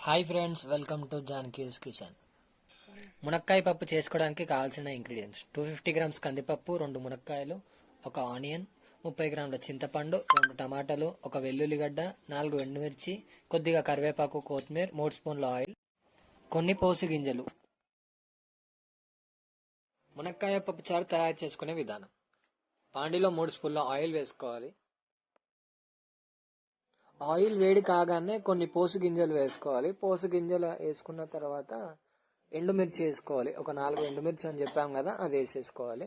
Hi friends, welcome to Janaki's kitchen. మునక్కాయ పప్పు చేసుకోవడానికి కావాల్సిన ఇంగ్రీడియంట్స్: 250 గ్రామ్స్ కందిపప్పు, 2 మునక్కాయలు, 1 ఆనియన్, 30 గ్రాముల చింతపండు, 2 టమాటాలు, 1 వెల్లుల్లిగడ్డ, 4 ఎండుమిర్చి, కొద్దిగా కరివేపాకు, కొత్తిమీర, 3 స్పూన్ల ఆయిల్, కొన్ని పోసి గింజలు. మునక్కాయ పప్పు చారు తయారు చేసుకునే విధానం: పాండిలో 3 స్పూన్ల ఆయిల్ వేసుకోవాలి. ఆయిల్ వేడి కాగానే కొన్ని పోసు గింజలు వేసుకోవాలి. పోసు గింజలు వేసుకున్న తర్వాత ఎండుమిర్చి వేసుకోవాలి. ఒక 4 ఎండుమిర్చి అని చెప్పాం కదా, అది వేసేసుకోవాలి.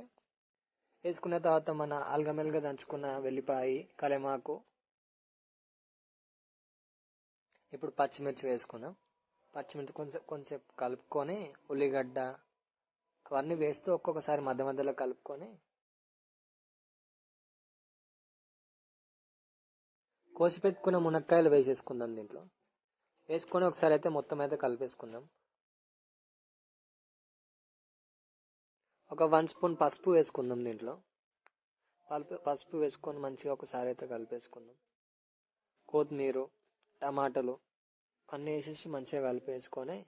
వేసుకున్న తర్వాత మన అల్గమెల్గా దంచుకున్న వెల్లిపాయి, కలెమాకు, ఇప్పుడు పచ్చిమిర్చి వేసుకుందాం. పచ్చిమిర్చి కొంచెం కలుపుకొని ఉల్లిగడ్డ అవన్నీ వేస్తూ ఒక్కొక్కసారి మధ్య మధ్యలో కలుపుకొని కోసి పెట్టుకున్న మునక్కాయలు వేసేసుకుందాం. దీంట్లో వేసుకొని ఒకసారి అయితే మొత్తం అయితే కలిపేసుకుందాం. ఒక 1 స్పూన్ పసుపు వేసుకుందాం. దీంట్లో పసుపు వేసుకొని మంచిగా ఒకసారి అయితే కలిపేసుకుందాం. కొత్తిమీర, టమాటాలు అన్నీ వేసేసి మంచిగా కలిపేసుకొని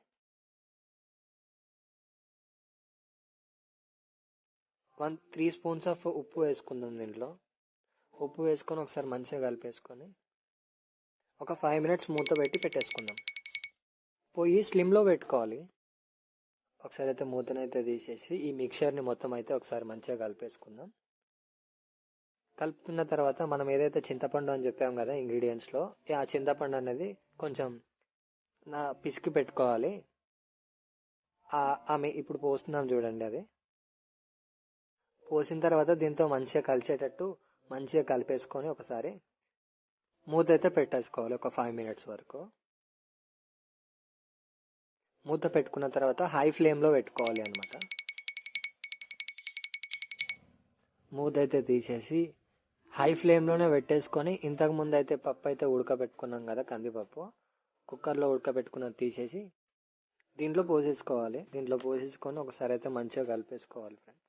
3 స్పూన్స్ ఆఫ్ ఉప్పు వేసుకుందాం. దీంట్లో ఉప్పు వేసుకొని ఒకసారి మంచిగా కలిపేసుకొని ఒక 5 మినిట్స్ మూత పెట్టి పెట్టేసుకుందాం. పొయ్యి స్లిమ్లో పెట్టుకోవాలి. ఒకసారి అయితే మూతనైతే తీసేసి ఈ మిక్చర్ని మొత్తం అయితే ఒకసారి మంచిగా కలిపేసుకుందాం. కలుపుతున్న తర్వాత మనం ఏదైతే చింతపండు అని చెప్పాం కదా ఇంగ్రీడియంట్స్లో, ఆ చింతపండు అనేది కొంచెం పిసికి పెట్టుకోవాలి. ఆమె ఇప్పుడు పోస్తున్నాం చూడండి. అది పోసిన తర్వాత దీంతో మంచిగా కలిసేటట్టు మంచిగా కలిపేసుకొని ఒకసారి మూత అయితే పెట్టేసుకోవాలి. ఒక 5 మినిట్స్ వరకు మూత పెట్టుకున్న తర్వాత హై ఫ్లేమ్లో పెట్టుకోవాలి అనమాట. మూత అయితే తీసేసి హై ఫ్లేమ్లోనే పెట్టేసుకొని ఇంతకుముందు అయితే పప్పు అయితే ఉడకబెట్టుకున్నాం కదా, కందిపప్పు కుక్కర్లో ఉడకబెట్టుకున్నది తీసేసి దీంట్లో పోసేసుకోవాలి. దీంట్లో పోసేసుకొని ఒకసారి అయితే మంచిగా కలిపేసుకోవాలి ఫ్రెండ్స్.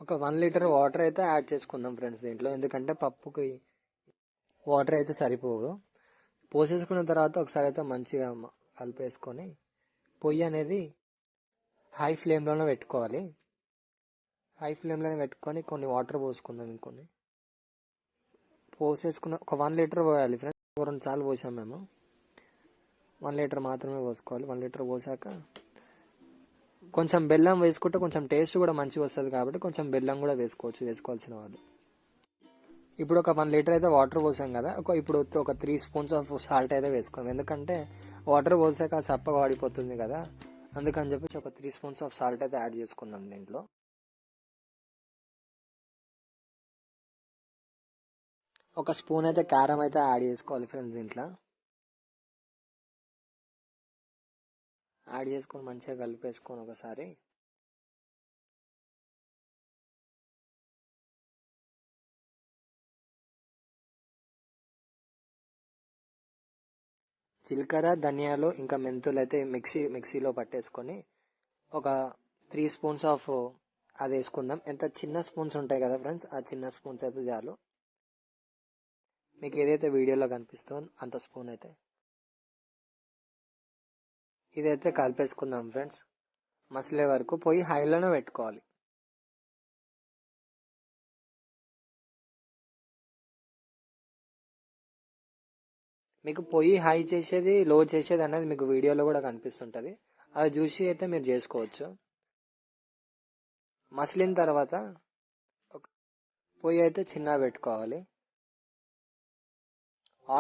ఒక 1 లీటర్ వాటర్ అయితే యాడ్ చేసుకుందాం ఫ్రెండ్స్ దీంట్లో, ఎందుకంటే పప్పుకి వాటర్ అయితే సరిపోదు. పోసేసుకున్న తర్వాత ఒకసారి అయితే మంచిగా కలిపేసుకొని పొయ్యి అనేది హై ఫ్లేమ్లోనే పెట్టుకోవాలి. హై ఫ్లేమ్లోనే పెట్టుకొని కొన్ని వాటర్ పోసుకుందాం. ఇంకొన్ని పోసేసుకున్న ఒక 1 లీటర్ పోయాలి ఫ్రెండ్స్. 2 సార్లు పోసాం మేము. 1 లీటర్ మాత్రమే పోసుకోవాలి. 1 లీటర్ పోసాక కొంచెం బెల్లం వేసుకుంటే కొంచెం టేస్ట్ కూడా మంచిగా వస్తుంది కాబట్టి కొంచెం బెల్లం కూడా వేసుకోవాల్సిన వాళ్ళు. ఇప్పుడు ఒక 1 లీటర్ అయితే వాటర్ పోసాం కదా, ఇప్పుడు ఒక 3 స్పూన్స్ ఆఫ్ సాల్ట్ అయితే వేసుకోండి. ఎందుకంటే వాటర్ పోసాక చప్పగా వాడిపోతుంది కదా, అందుకని చెప్పేసి ఒక 3 స్పూన్స్ ఆఫ్ సాల్ట్ అయితే యాడ్ చేసుకుందాం. దీంట్లో ఒక స్పూన్ అయితే కారం అయితే యాడ్ చేసుకోవాలి ఫ్రెండ్స్. దీంట్లో యాడ్ చేసుకొని మంచిగా కలిపేసుకొని ఒకసారి జీలకర్ర, ధనియాలు ఇంకా మెంతులు అయితే మిక్సీలో పట్టేసుకొని ఒక 3 స్పూన్స్ ఆఫ్ అది వేసుకుందాం. ఎంత చిన్న స్పూన్స్ ఉంటాయి కదా ఫ్రెండ్స్, ఆ చిన్న స్పూన్స్ అయితే చాలు. మీకు ఏదైతే వీడియోలో కనిపిస్తుందో అంత స్పూన్ అయితే ఇదైతే కలిపేసుకుందాం ఫ్రెండ్స్. మసలే వరకు పొయ్యి హైలోనే పెట్టుకోవాలి. మీకు పొయ్యి హై చేసేది, లో చేసేది అనేది మీకు వీడియోలో కూడా కనిపిస్తుంటుంది. అది చూసి అయితే మీరు చేసుకోవచ్చు. మసిలిన తర్వాత పొయ్యి అయితే చిన్నగా పెట్టుకోవాలి.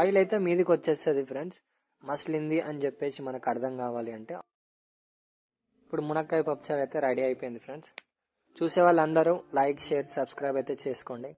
ఆయిల్ అయితే మీదికి వచ్చేస్తుంది ఫ్రెండ్స్, మసిలింది అని చెప్పేసి మనకు అర్థం కావాలి అంటే. ఇప్పుడు మునక్కాయ పప్పుచారు అయితే రెడీ అయిపోయింది ఫ్రెండ్స్. చూసే వాళ్ళందరూ లైక్, షేర్, సబ్స్క్రైబ్ అయితే చేసుకోండి.